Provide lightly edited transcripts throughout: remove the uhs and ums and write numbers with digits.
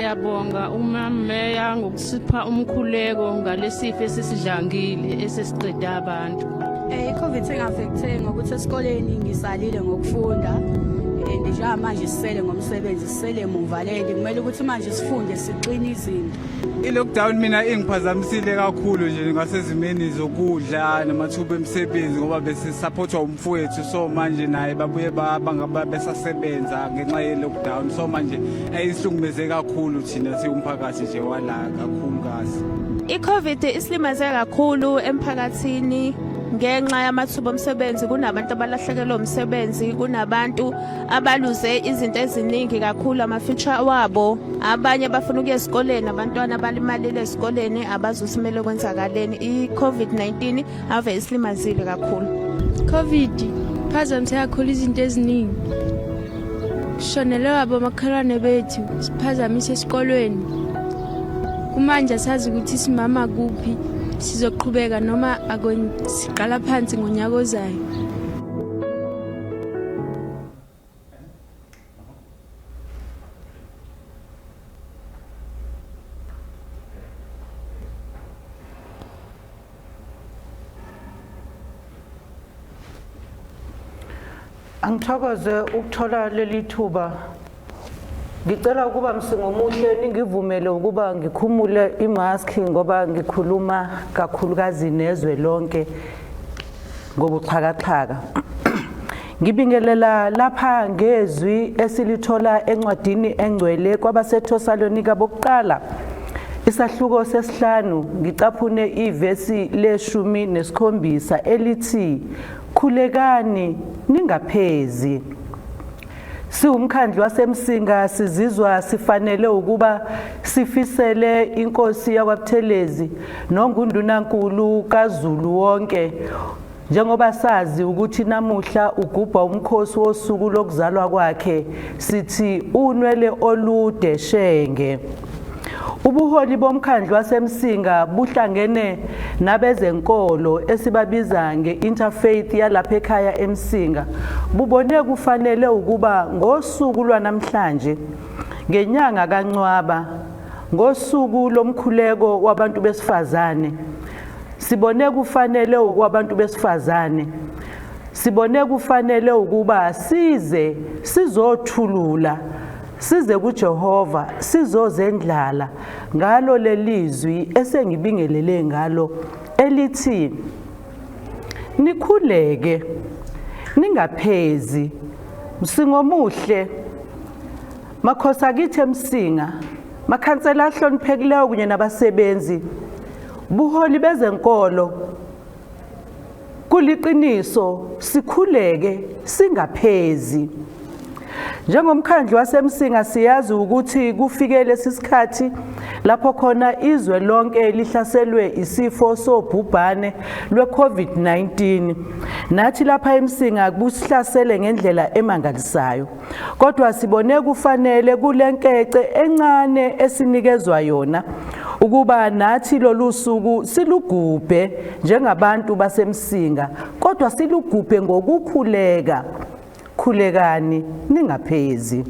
Siyabonga uMameya ngokusipha umkhuleko ngalesifo esisidlangile esesiqeda abantu. iCovid ingaffecte ngokuthi esikoleni ngisalile ngokufunda njengoba manje sisele ngomsebenzi sisele emuvaleli kumele ukuthi manje sifunde siqine izinto. I-lockdown mina ingiphazamisile kakhulu nje ngasezimeni zokudla namathuba emisebenzi ngoba bese supportwa umfowethu so manje naye babuye besasebenza ngenxa ye-lockdown so manje ayisihlungumeze kakhulu thina siwumphakathi nje wala kakhulukazi. I-Covid isilimaze kakhulu emphakathini ngenxa yamathuba omsebenzi kunabantu abalahlekelwe umsebenzi kunabantu abaluze izinto eziningi kakhulu ama-future wabo abanye bafuna ukuya esikoleni abantwana abalimalile esikoleni abazusimele kwenzakaleni i-COVID-19 ave isilimazile kakhulu. COVID phazamise kakhulu izinto eziningi kushonele abomakhelwane bethu siphazamise esikolweni kumanje asazi ukuthi simama kuphi sizoqhubeka noma siqala phansi ngonyaka ozayo. Angithokoze ukuthola leli thuba. Ngicela ukuba Msingomuhle ningivumele ukuba ngikhumule imask ngoba ngikhuluma kakhulukazi nezwe lonke ngobuxhakaxhaka. Ngibingelela lapha ngezwi esilithola encwadini engcwele kwabaseThesalonika bokuqala isahluko sesihlanu ngicaphune ivesi le-17 elithi khulekani ningaphezi. Siwumkhandlu waseMsinga sizizwa sifanele ukuba sifisele inkosi yakwaButhelezi noNgundunankulu kaZulu wonke njengoba sazi ukuthi namuhla ugubha umkhosi wosuku lokuzalwa kwakhe sithi unwele olude shenge. Ubuholi bomkhandlu waseMsinga buhlangene nabezenkolo esibabiza nge-Interfaith yalapha ekhaya eMsinga bubone kufanele ukuba ngosuku lwanamhlanje ngenyanga kaNcwaba ngosuku lomkhuleko wabantu besifazane sibone kufanele ukwabantu besifazane sibone kufanele ukuba sizothulula size kuJehova sizozendlala ngalo lelizwi esengibingelele ngalo elithi nikhuleke ningaphezi. Msingomuhle makhosi akithi eMsinga makhansela ahloniphekileyo kunye nabasebenzi buholi bezenkolo kuliqiniso sikhuleke singaphezi. Njengomkhandlu waseMsinga siyazi ukuthi kufike lesisikhathi lapho khona izwe lonke lihlaselwe isifo sobhubhane lwe-COVID-19. Nathi lapha eMsinga kusihlasele ngendlela emangalisayo. Kodwa sibone kufanele kulenkece encane esinikezwa yona ukuba nathi lolu suku silugubhe njengabantu baseMsinga kodwa silugubhe ngokukhuleka. Khulekani ningaphezi.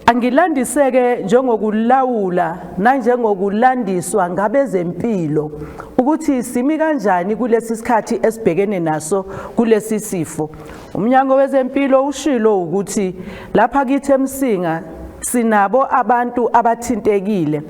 Angilandiseke njengokulawula nanjengokulandiswa ngabezempilo ukuthi simi kanjani kulesi sikhathi esibhekene naso kulesi sifo. Umnyango wezempilo ushilo ukuthi lapha kithi eMsinga sinabo abantu abathintekile.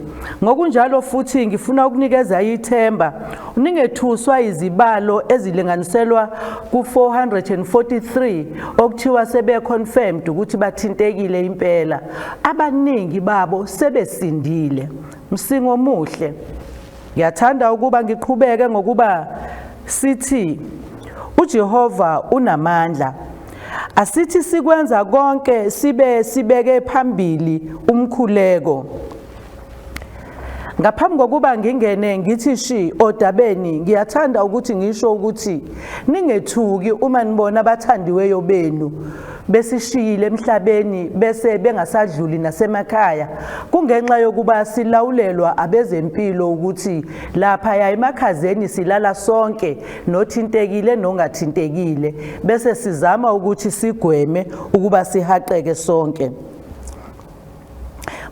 Ngokunjalo futhi ngifuna ukunikeza ithemba uningethuswa izibalo ezilinganiselwa ku443 okuthiwa sebe confirmed ukuthi bathintekile impela. Abaningi babo sebesindile. Msingomuhle ngiyathanda ukuba ngiqhubeke ngokuba sithi uJehova unamandla. Asithi sikwenza konke sibeke phambili umkhuleko. Ngaphambi kokuba ngingene ngithi shi odabeni ngiyathanda ukuthi ngisho ukuthi ningethuki uma nibona abathandiweyo benu besishiyile emhlabeni bese bengasadluli nasemakhaya kungenxa yokuba silawulelwa abezempilo ukuthi lapha ya emakhazeni silala sonke nothintekile nongathintekile bese sizama ukuthi sigweme ukuba sihaqeke sonke.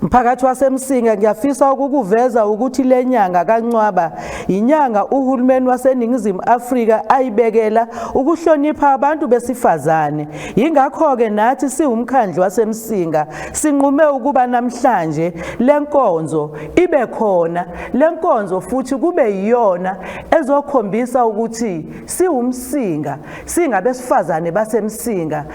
Mphakathi waseMsinga ngiyafisa ukukuveza ukuthi le nyanga kaNcwaba inyanga uhulumeni waseNingizimu Afrika ayibekela ukuhlonipha abantu besifazane. Yingakho ke nathi siwumkhandlu waseMsinga sinqume ukuba namhlanje lenkonzo ibe khona, lenkonzo futhi kube yiyona ezokhombisa ukuthi siwumsinga, singabesifazane baseMsinga,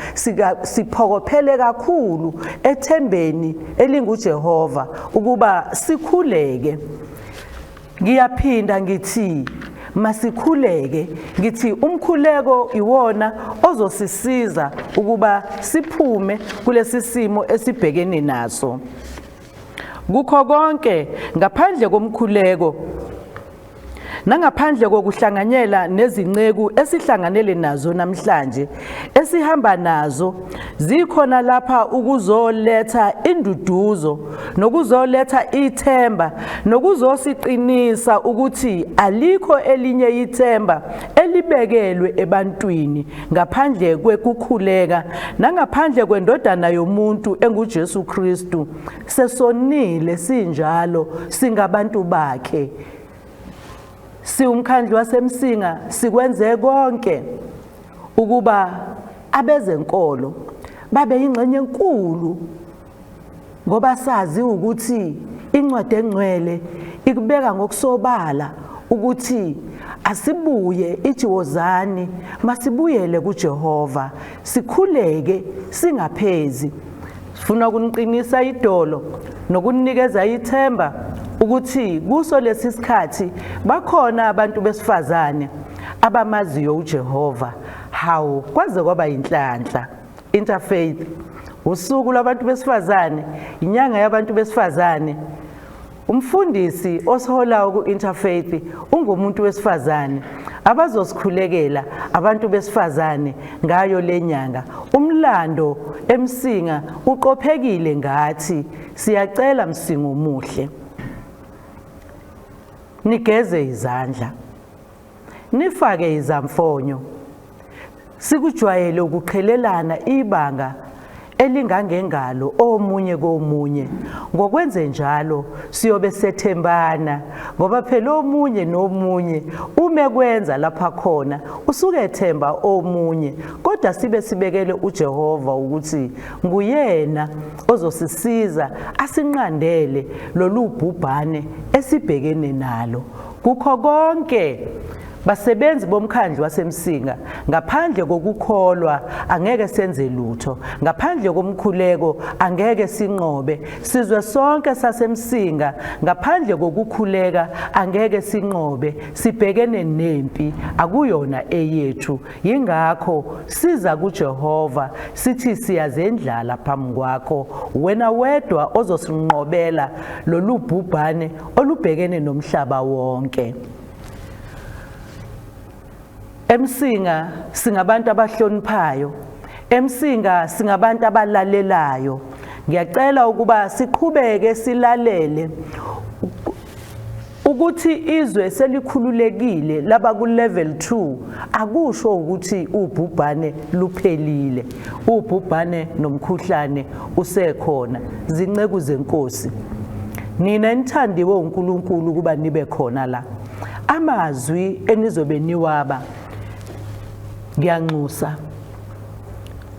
siphokophele kakhulu ethembeni elinguJehova ukuba sikhuleke. Ngiyaphinda ngithi masikhuleke, ngithi umkhuleko iwona ozosisiza ukuba siphume kulesi simo esibhekene naso. Kukho konke ngaphandle komkhuleko nangaphandle kokuhlanganyela nezinceku esihlanganele nazo namhlanje esihamba nazo, zikhona lapha ukuzoletha induduzo nokuzoletha ithemba nokuzosiqinisa ukuthi alikho elinye ithemba elibekelwe ebantwini ngaphandle kwekukhuleka nangaphandle kwendodana yomuntu enguJesu Kristu. Sesonile sinjalo singabantu bakhe. Siwumkhandlu waseMsinga sikwenze konke ukuba abezenkolo babe yingxenye enkulu, ngoba sazi ukuthi incwadi engcwele ikubeka ngokusobala ukuthi asibuye ijiwozani, masibuyele kuJehova, sikhuleke singaphezi. Sifuna ukuniqinisa idolo nokunikeza ithemba ukuthi kuso lesi sikhathi bakhona abantu besifazane abamaziyo uJehova. Hawu, kwaze kwaba inhlanhla. Interfaith usuku lwabantu besifazane, inyanga yabantu besifazane. Umfundisi osiholayo ku-Interfaith ungumuntu wesifazane. Abazosikhulekela abantu besifazane ngayo le nyanga. Umlando eMsinga uqophekile ngathi. Siyacela Msinga omuhle, nigeze izandla, nifake izamfonyo, sikujwayele ukuqhelelana ibanga elingangengalo omunye komunye. Ngokwenze njalo siyobe sethembana, ngoba phela omunye nomunye ume kwenza lapha khona usuke ethemba omunye, kodwa sibe sibekele uJehova ukuthi nguyena ozosisiza asinqandele lolu bhubhane esibhekene nalo. Kukho konke basebenzi bomkhandlu waseMsinga, ngaphandle kokukholwa angeke senze lutho, ngaphandle komkhuleko angeke sinqobe. Sizwe sonke saseMsinga, ngaphandle kokukhuleka angeke sinqobe. Sibhekene nempi akuyona eyethu, yingakho siza kuJehova sithi siyazendlala phambi kwakho, wena wedwa ozosinqobela lolu bhubhane olubhekene nomhlaba wonke. eMsinga singabantu abahloniphayo, eMsinga singabantu abalalelayo. Ngiyacela ukuba siqhubeke silalele ukuthi izwe selikhululekile laba ku level 2 akusho ukuthi ubhubhane luphelile. Ubhubhane nomkhuhlane usekhona. Zinceku zenkosi, nina nithandiwe uNkulunkulu kuba nibe khona la. Amazwi enizobe niwaba ngiyanxusa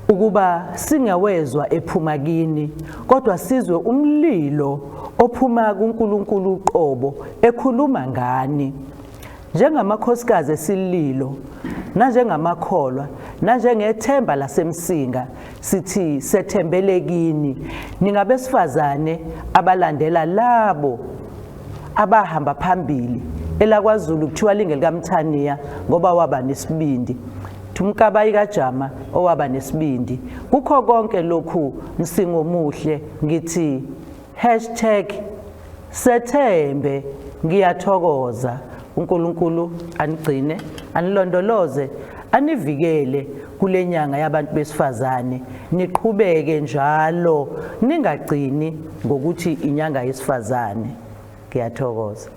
ukuba singawezwa ephuma kini, kodwa sizwe umlilo ophuma kuNkulunkulu uqobo ekhuluma ngani. Njengamakhosikazi esililo, nanjengamakholwa, nanjengethemba laseMsinga, sithi sethembele kini. Ningabesifazane abalandela labo abahamba phambili elakwaZulu kuthiwa lingelikaMthaniya ngoba waba nesibindi, Thumkabayi kaJama owaba nesibindi. Kukho konke lokhu Msinga omuhle ngithi #sethembe ngiyathokoza. uNkulunkulu anigcine, anilondoloze, anivikele kule nyanga yabantu besifazane. Niqhubeke njalo, ningagcini ngokuthi inyanga yesifazane. Ngiyathokoza.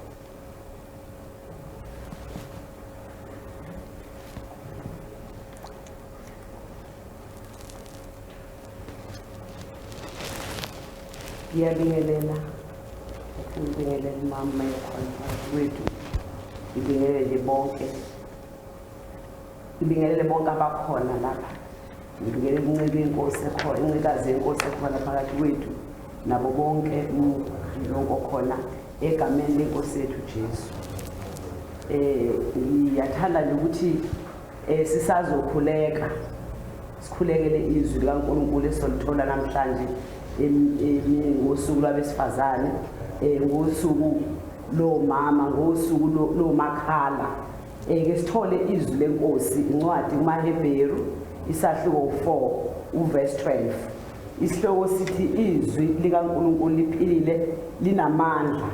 Ngiyabingelela mama yakhona wethu. Ngibingelele bonke. Ngibingelele bonke abakhona lapha. Ngibingelele uNcebe inkosi ekhona, uNcikazi inkosi ekhona phakathi kwethu nabo bonke lonke khona egameni lenkosi yethu Jesu. Ngiyathanda ukuthi sisazokhuleka sikhulekele izwi likaNkulunkulu esolithola namhlanje ngosuku lwabesifazane, ngosuku lo mama, ngosuku lo makhala. Ke sithole izwi lenkosi incwadi kuMahebheru isahluko 4 uverse 12. Isihloko sithi izwi likaNkulunkulu liphilile linamandla.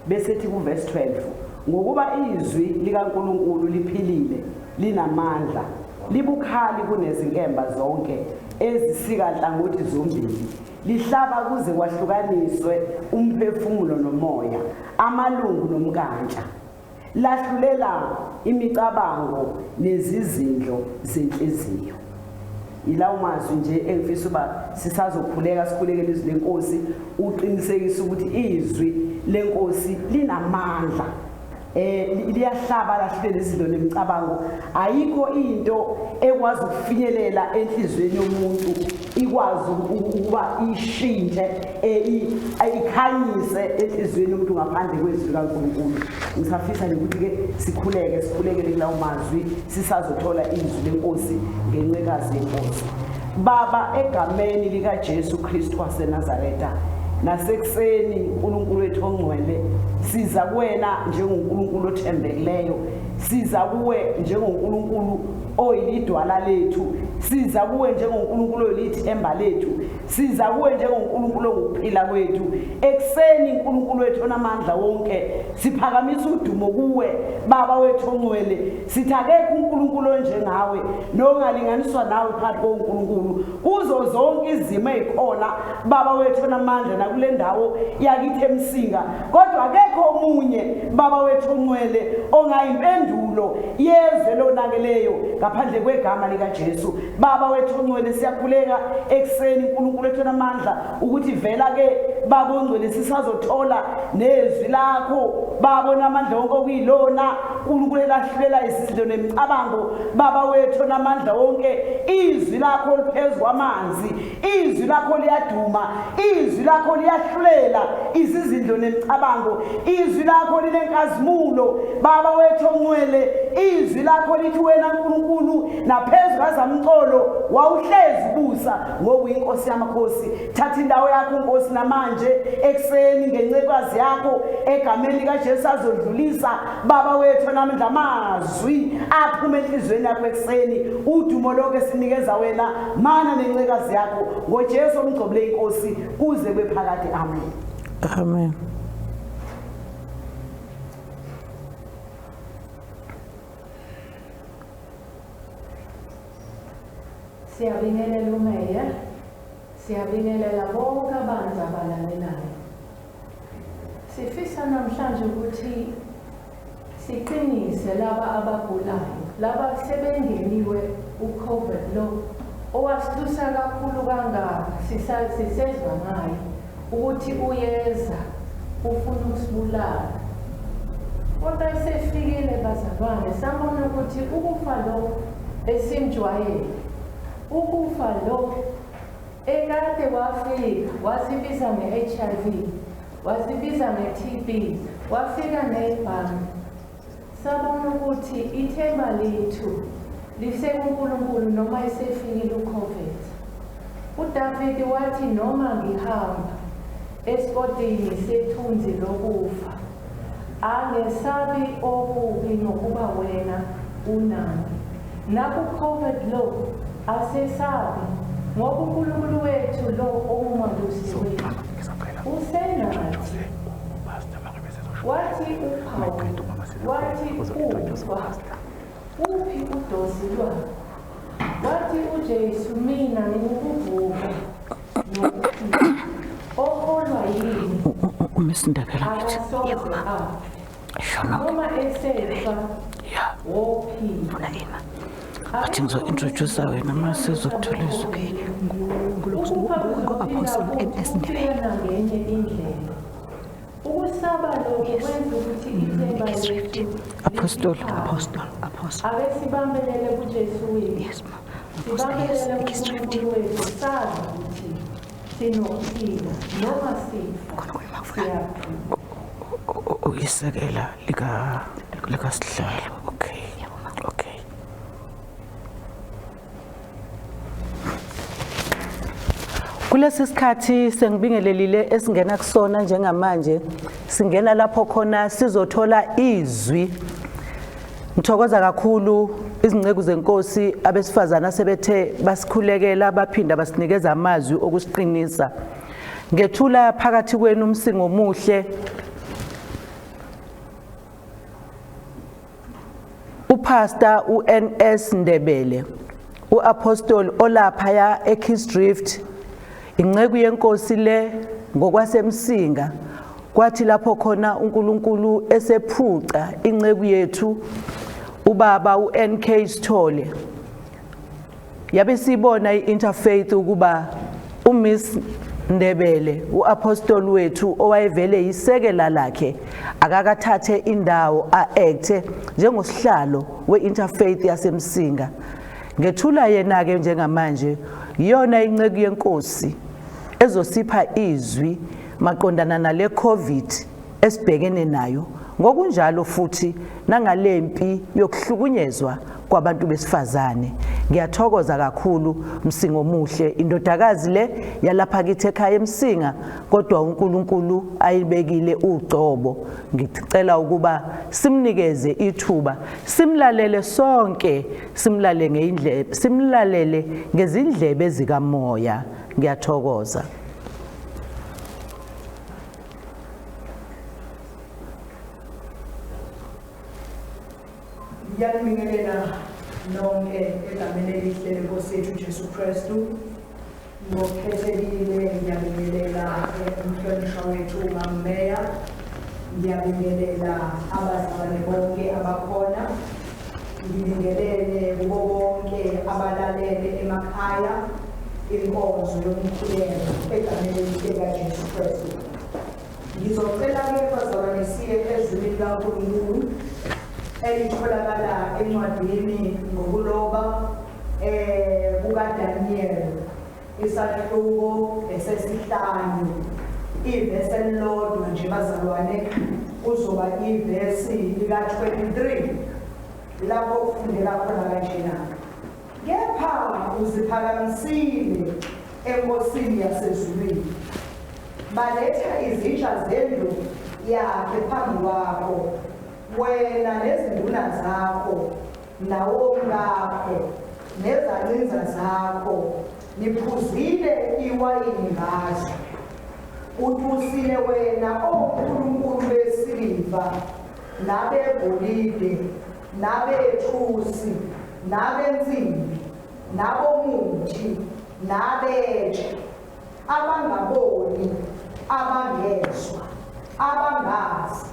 Bese sithi kuverse 12 ngokuba izwi likaNkulunkulu liphilile linamandla libukhali kunezinkemba zonke ezisika hlangothi zombili lihlaba kuze kwahlukaniswe umphefumulo nomoya amalungu nomkantsha lahlulela imicabango nezizindlo zenhliziyo. Ilawo mazwi nje engifisa uba sisazokhuleka sikhulekele izwi lenkosi uqinisekisa ukuthi izwi lenkosi linamandla. Liyahlaba lahlulela izindlo nemicabango. Ayikho into ekwazi ukufinyelela enhlizweni yomuntu ikwazi ukuba ishintshe ikhanyise enhlizweni yomuntu ngaphandle kwezwi likaNkulunkulu. Ngisafisa nje ukuthi ke sikhulekele kulawo mazwi sisazothola izwi lenkosi ngencekazi yenkosi. Baba, egameni lika Jesu Kristu waseNazaretha nasekuseni uNkulunkulu wethu ongcwele siza kuwena njengoNkulunkulu othembekileyo, siza kuwe njengoNkulunkulu oyilidwala lethu, siza kuwe njengoNkulunkulu oyilithemba lethu, siza kuwe njengoNkulunkulu ongukuphila kwethu. Ekuseni uNkulunkulu wethu onamandla wonke siphakamisa udumo kuwe Baba wethu ongcwele. Sithi akekho uNkulunkulu onjengawe nongalinganiswa nawe phakathi koNkulunkulu kuzo zonke izimo ezikhona Baba wethu onamandla nakule ndawo yakithi eMsinga. Kodwa akekho omunye Baba wethu ongcwele ongayimpendulo yezwe lonakeleyo ngaphandle kwegama lika Jesu. Baba wethu ongcwele siyakhuleka ekuseni uNkulunkulu wethu onamandla ukuthi vela ke Baba ongcwele sisazothola nezwi lakho Baba onamandla wonke okuyilona uNkulunkulu elahlulela izindlo nemicabango. Baba wethu onamandla wonke izwi lakho liphezulu kwamanzi, izwi lakho liyaduma, izwi lakho liyahlulela izindlo nemicabango, izwi lakho linenkazimulo Baba wethu ongcwele. Izwi lakho lithi wena uNkulunkulu naphezulu kazamcolo wawuhlezi busa ngoba inkosi yamakhosi. Thatha indawo yakho Nkosi namanje ekuseni ngencekazi yakho egameni lika Jesu azodlulisa Baba wethu onamandla amazwi aphuma enhlizweni yakho ekuseni. Udumo lonke sinikeza wena mana nencekazi yakho ngoJesu omgcobule inkosi kuze kwephakade. Amen. Amen. Siyabingelela umeya, siyabingelela bonke abantu abalalelayo. Sifisa namhlanje ukuthi siqinise laba abagulayo, laba sebengeniwe uCovid lo owasihlusa kakhulu kangaka. Sisezwa ngayo ukuthi uyeza ufuna ukusibulala. Kodwa esefikile bazalwane sabona ukuthi ukufa lo esimjwayele, ukufa lo ekade wafika wasibiza nge-HIV, wasibiza nge-TB, wafika nebambe. Sabona ukuthi ithemba lethu lisekuNkulunkulu noma esefikile uCovid. uDavid wathi noma ngihamba esigodini sethunzi lokufa angesabi okubi ngokuba wena unami. NakuCovid lo asesabi ngoba uNkulunkulu wethu lo onguMandusi wethu usenathi. Wathi uPaul, wathi ufa uphi udosi lwakhe, wathi uJesu mina ngingukuvuka nokuphila okholwa yini akasoze afe noma esefa wophila. Athi ngizo-introduce wena uma sizokuthola izwi. ngenye indlela. Ukusaba lokho kwenza ukuthi ithemba lethu Apostle. abesibambelele kuJesu wethu. Sibambelele kuNkulunkulu wethu sazi ukuthi sinokuphila noma sifa siyaphila. Uyisekela lika sihlalo. Okay. Kulesi sikhathi sengibingelelile esingena kusona njengamanje singena lapho khona sizothola izwi. Ngithokoza kakhulu izinceku zenkosi abesifazana sebethe basikhulekela baphinda basinikeza amazwi okusiqinisa. Ngethula phakathi kwenu umsingo omuhle uPastor uNS Ndebele, uApostle olaphaya eKeysdrift, inceku yenkosi le ngokwasemsinga. Kwathi lapho khona uNkulunkulu esephuca inceku yethu ubaba uNK Sithole. Yabe sibona iInterfaith ukuba uMiss Ndebele uApostle wethu owayevele yisekela lakhe akakathathe indawo aacte njengosihlalo weInterfaith yasemsinga. Ngethula yena ke njengamanje iyona inceku yenkosi ezosipha izwi maqondana nale COVID esibhekene nayo, ngokunjalo futhi nangalempi yokuhlukunyezwa kwabantu besifazane. Ngiyathokoza kakhulu Msinga omuhle, indodakazi le yalapha kithi ekhaya eMsinga, kodwa uNkulunkulu ayibekile uGcobo. Ngicela ukuba simnikeze ithuba, simlalele sonke, simlalele ngezindlebe zikamoya. Ngiyathokoza. Ngiyabingelela nonke egameni elihle lenkosi yethu Jesu Kristu. Ngokukhethekile ngiyabingelela umhlonishwa wethu uMeya. Ngiyabingelela abazali bonke abakhona. Ngibingelele kubo bonke abalalele emakhaya inkonzo yoMkhuleko egameni elihle likaJesu Kristu. Ngizocela ke bazalwane siye ezwini likaNkulunkulu elitholakala encwadini ngokuloba kukaDaniel isahluko esesihlanu, ivesi elilodwa nje bazalwane kuzoba ivesi lika-23 lapho kufundela khona kanjena. Kepha uziphakamisile enkosini yasezulwini, baletha izitsha zendlu yakhe phambi kwakho, wena nezinduna zakho nawomkakho nezalinza zakho, niphuzile iwayini ngazo. Utusile wena onkulunkulu besiliva nabegolide nabethusi nabensimbi nabomuthi nabetshe, abangaboni abangezwa abangazi,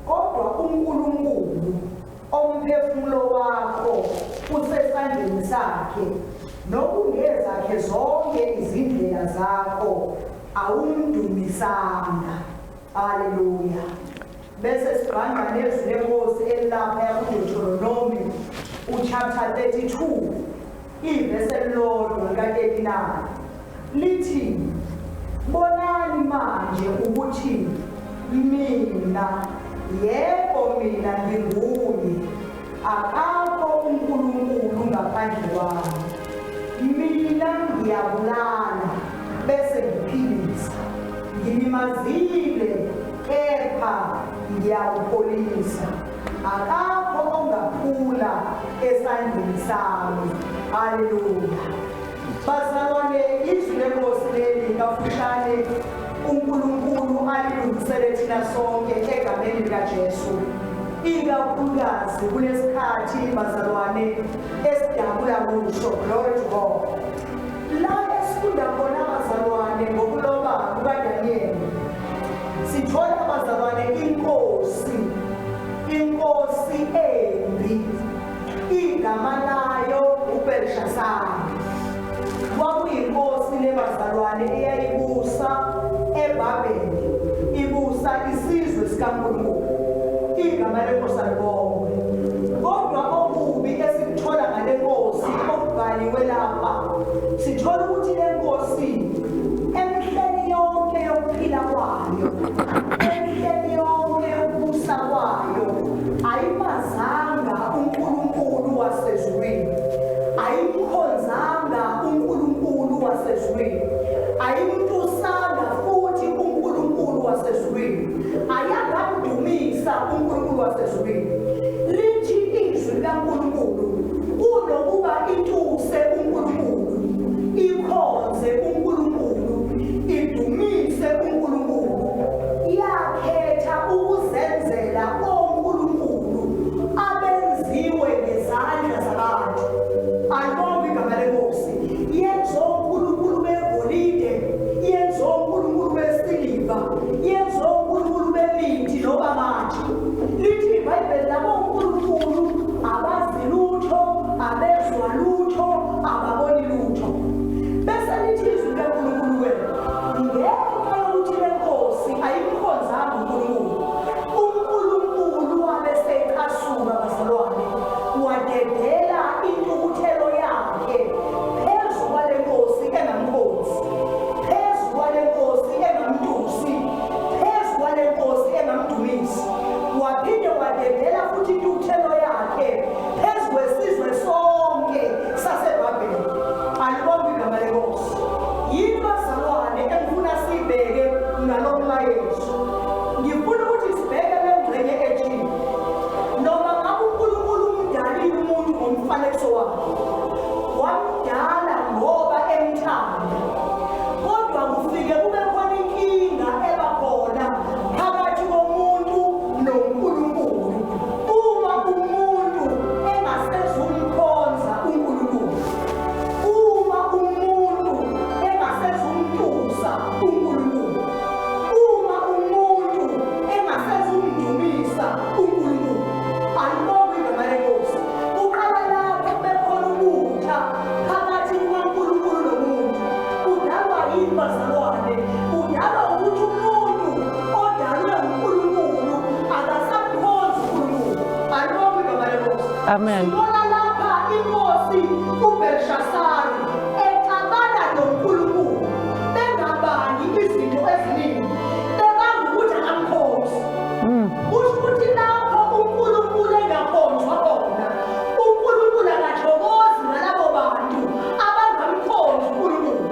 kodwa uNkulunkulu omphefumulo wakho usesandleni sakhe, nokungezakhe zonke izindlela zakho awumdumisanga. Haleluya. Bese sibhanga nezwi lenkosi elilapha yakuDuteronomy uchapter 32 ivesi elilodwa lika-39 lithi, bonani manje ukuthi mina, yebo mina nginguye, akakho uNkulunkulu ngaphandle kwami. Mina ngiyabulala bese ngiphilisa, ngilimazile kepha ngiyawupholisa, akakho ongaphula esandleni sami. Haleluya. Bazalwane, izwi lenkosi leli kafushane uNkulunkulu alilungisele thina sonke egameni likaJesu, ikakhulukazi kulesikhathi bazalwane esidabula kuso. Glory to God. La esifunda khona bazalwane ngokuloba kukaDaniel, sithola bazalwane inkosi embi, igama layo uBelshazari. Kwakuyinkosi le bazalwane eyayibusa zikaNkulunkulu. Igama lenkosi alibongwe. Kodwa okubi esikuthola ngale nkosi okubhaliwe lapha, sithola ukuthi le nkosi emhleni yonke yokuphila kwayo, emhleni yonke yokubusa kwayo, ayimazanga uNkulunkulu wasezulwini, ayimkhonzanga uNkulunkulu wasezulwini, ayimtusanga futhi uNkulunkulu wasezulwini, ayakamdumisa uNkulunkulu wasezulwini. Lithi izwi likaNkulunkulu kunokuba intuse uNkulunkulu, ikhonze uNkulunkulu, idumise uNkulunkulu, yakhetha ukuzenzela oNkulunkulu abenziwe ngezandla zabantu. Alibonge igama lenkosi. Yenza oNkulunkulu begolide, yenza oNkulunkulu besiliva, yenza oNkulunkulu bemithi noma manje. Lithi iBhayibheli labo oNkulunkulu abazi lutho, abezwa lutho, ababoni lutho. Bese lithi izwi likaNkulunkulu wena, ngenxa yokuthi le nkosi ayimkhonzanga uNkulunkulu, uNkulunkulu wabesecasuka bazalwane, wadedela intukuthelo yakhe phezu kwale nkosi engamkhonzi, phezu kwale nkosi engamntusi, phezu kwale nkosi engamdumisi. Waphinde wadedela futhi intukuthelo yakhe phezu kwesizwe sonke sasebabheli. Alibonge igama lenkosi. Yini bazalwane engifuna siyibheke ngalo mlayezo? Ngifuna ukuthi sibheke le ngxenye ethile. Noma ngabe uNkulunkulu umdalile umuntu ngomfanekiso wakhe, wamdala ngoba emthanda, kodwa kufike kube khona inkinga ebakhona phakathi komuntu noNkulunkulu. Uma umuntu engasezumkhonza uNkulunkulu, uma umuntu engasezumtusa uNkulunkulu, uma umuntu engasezumdumisa uNkulunkulu, alibonge igama lenkosi. Uqala lapho bekhona ukutha phakathi kukaNkulunkulu nomuntu. Kudalwa yini bazalwane? Kudalwa ukuthi umuntu odalwe uNkulunkulu akasamkhonzi uNkulunkulu. Alibonge igama lenkosi. Amen. Sibona lapha inkosi uBelshasari exabana noNkulunkulu, bengabangi izinto eziningi, bebanga ukuthi akamkhonzi. Kusho ukuthi lapho uNkulunkulu engakhonzwa khona, uNkulunkulu akathokozi nalabo bantu abangamkhonzi uNkulunkulu.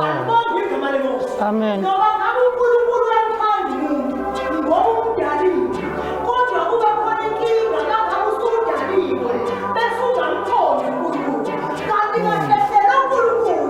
Alibonge igama lenkosi. Amen. Noma ngabe uNkulunkulu uyamthanda umuntu ngoba umdalile, kodwa kuba khona inkinga lapha usudaliwe bese ungamkhonzi uNkulunkulu. Kanti kahle uNkulunkulu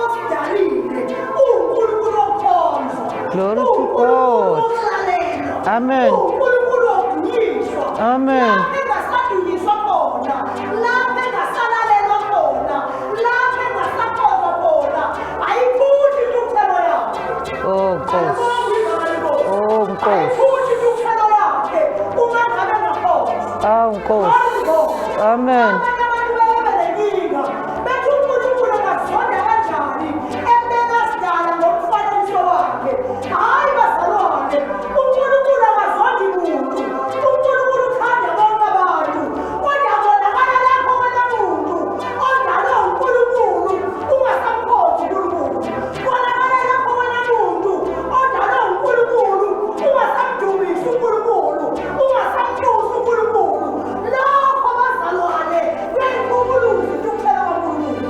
osidalile uNkulunkulu okhonzwa, Glory to uNkulunkulu God. okulalelwa, Amen. uNkulunkulu okudunyiswa. Amen. Lapho engasadunyiswa khona, lapho engasalalelwa khona, lapho engasakhonzwa khona, ayifuthi intukuthelo yakhe. Oh, Nkosi. Alibonge igama lenkosi. Oh, Nkosi. Ayifuthi intukuthelo yakhe uma ngabe engakhonzwa. Ah, Nkosi. Alibonge. Amen. Abanye abantu bebe nenkinga bethi uNkulunkulu angazonda kanjani ebeka sidala ngomfanekiso wakhe. Hayi bazalwane, uNkulunkulu akazondi muntu, uNkulunkulu uthanda bonke abantu, kodwa kubonakala lapho wena muntu odalwe uNkulunkulu ungasamkhonzi uNkulunkulu, kubonakala lapho wena muntu odalwe uNkulunkulu ungasamdumisi uNkulunkulu, ungasamtusi uNkulunkulu. Lokho bazalwane kuyayikhumbuluza intukuthelo kaNkulunkulu.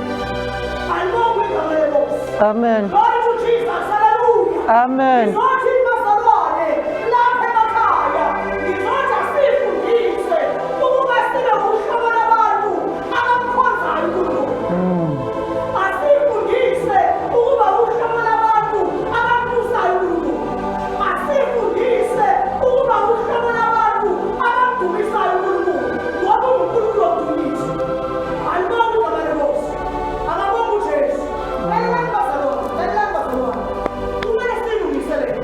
Alibonge igama lenkosi. Amen. Glory to Jesus. Hallelujah. Amen. Ngizothi bazalwane lapha emakhaya, ngizothi asifundise ukuba sibe uhlobo labantu abamkhonzayo uNkulunkulu. Asifundise ukuba uhlobo labantu abamtusayo uNkulunkulu. Asifundise ukuba uhlobo labantu abamdumisayo uNkulunkulu, ngoba uNkulunkulu odumiswa. Alibonge igama lenkosi. Akabonge uJesu. Belelani bazalwane, belelani bazalwane. Kumele silungiselele.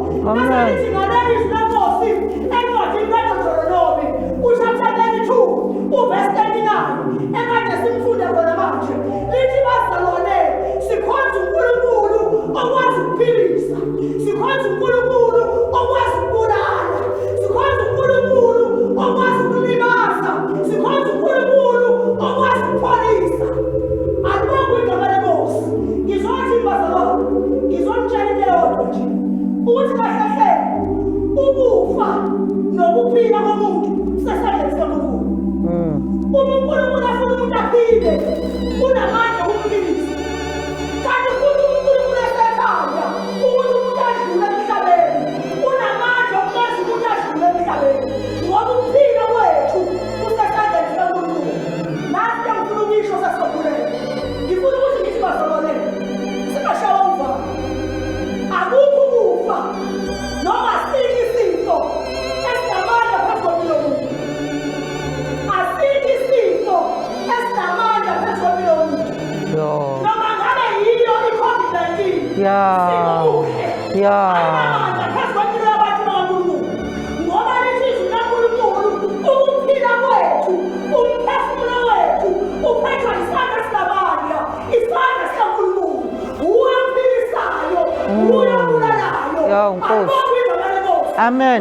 Amen. Nokuphila komuntu sesandleni sikaNkulunkulu. uMkhuleko afuna umuntu aphile unamandla okuphilisa. Kanti futhi uMkhuleko uyathanda ukuthi umuntu adlule emhlabeni. Unamandla okwenza umuntu adlule emhlabeni. Ngoba ukuphila kwethu kusesandleni sikaNkulunkulu. Nasi ngifuna ukuyisho sasokhuleka. Ngifuna ukuthi ngithi bazalwane singashawa uvalo. Akukho ukufa noma siki isifo esinamandla phezu kwempilo yomuntu. Asiki isifo esinamandla phezu kwempilo yomuntu. Noma ngabe yiyo i-COVID-19. Amandla phezu kwempilo yabantu bakaNkulunkulu. Ngoba lithi izwi likaNkulunkulu ukuphila kwethu, umphefumulo wethu uphethwe isandla sinamandla, isandla sikaNkulunkulu. Uye ophilisayo, uye obulalayo. Amen.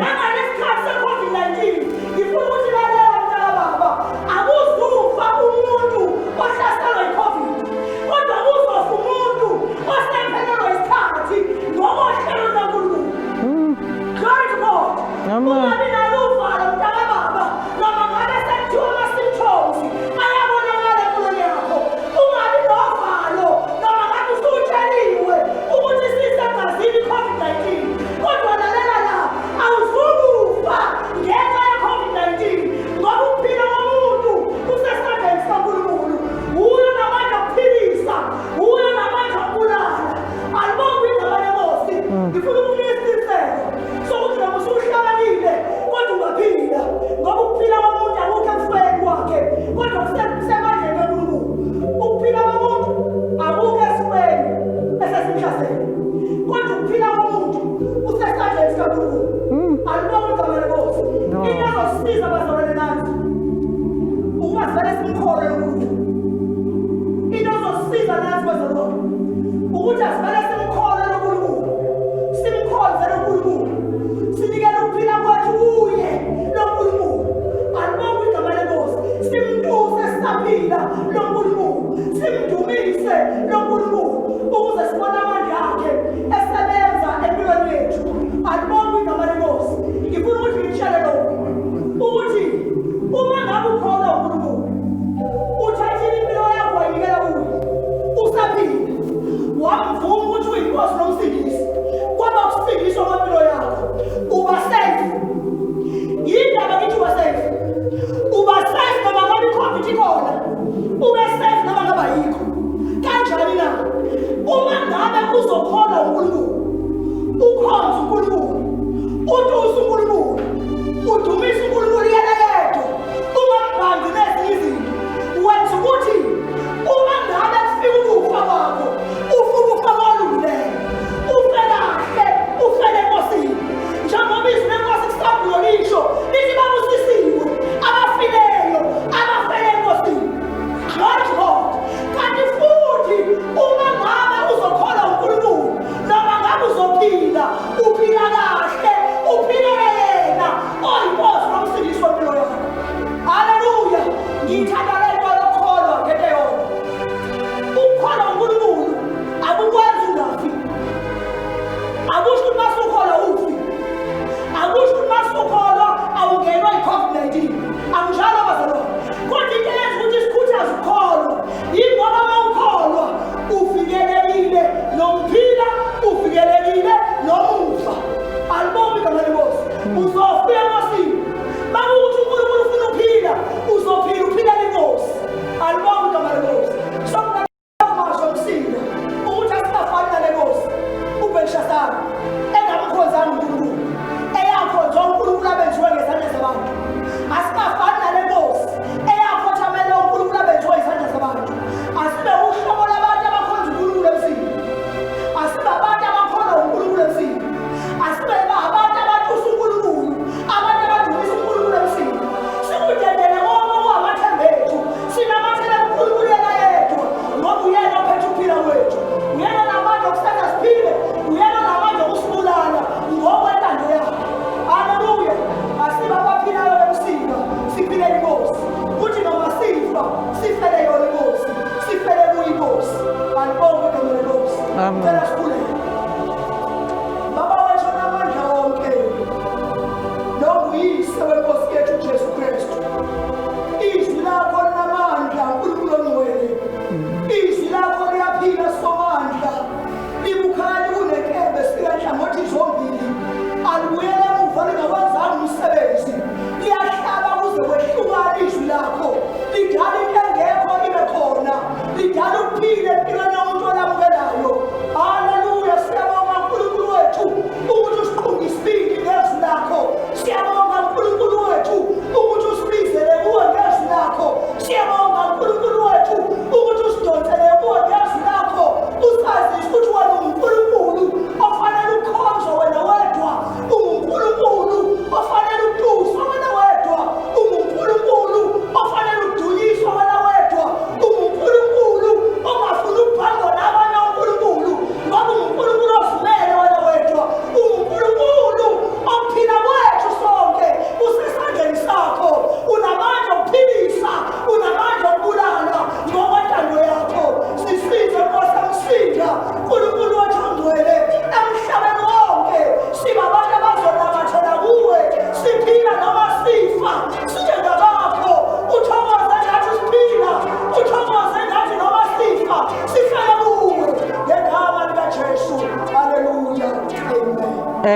Asibe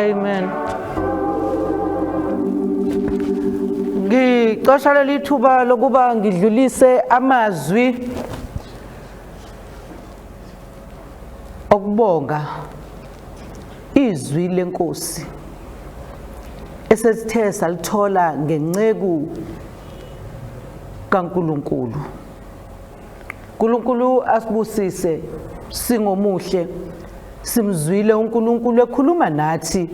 Amen. Ngicosha leli thuba lokuba ngidlulise amazwi okubonga izwi lenkosi esesithe salithola ngenceku kaNkulunkulu. uNkulunkulu asibusise singomuhle, simzwile uNkulunkulu ekhuluma nathi,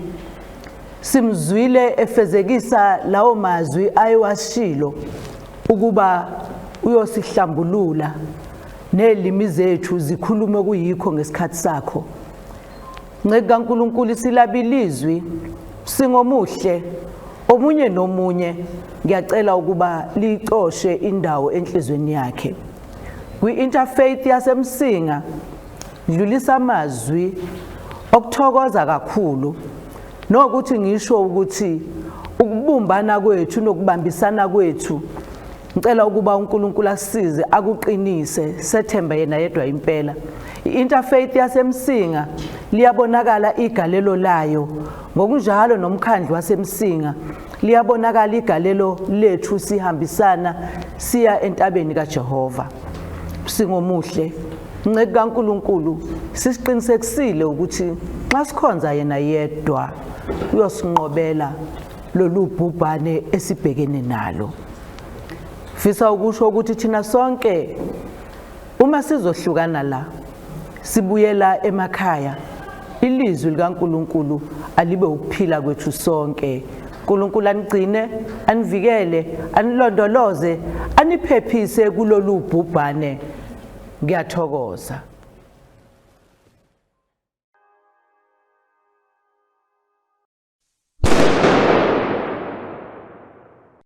simzwile efezekisa lawo mazwi ayewashilo ukuba uyosihlambulula nelimi zethu zikhulume kuyikho ngesikhathi sakho. Nceka kaNkulunkulu silabilizwi singomuhle, omunye nomunye ngiyacela ukuba licoshe indawo enhlizweni yakhe. Kwi-Interfaith yaseMsinga dlulisa amazwi okuthokoza kakhulu, nokuthi ngisho ukuthi ukubumbana kwethu nokubambisana kwethu, ngicela ukuba uNkulunkulu asize akuqinise, sethemba yena yedwa impela. I-Interfaith yaseMsinga liyabonakala igalelo layo, ngokunjalo nomkhandlu waseMsinga liyabonakala igalelo lethu sihambisana siya entabeni kaJehova. Singomuhle, nceka kaNkulunkulu sisiqinisekisile ukuthi xa sikhonza yena yedwa uyosinqobela lolu bhubhane esibhekene nalo. Fisa ukusho ukuthi thina sonke uma sizohlukana la sibuyela emakhaya, ilizwi likaNkulunkulu alibe ukuphila kwethu sonke. uNkulunkulu anigcine, anivikele, anilondoloze, aniphephise kulolu bhubhane. Ngiyathokoza.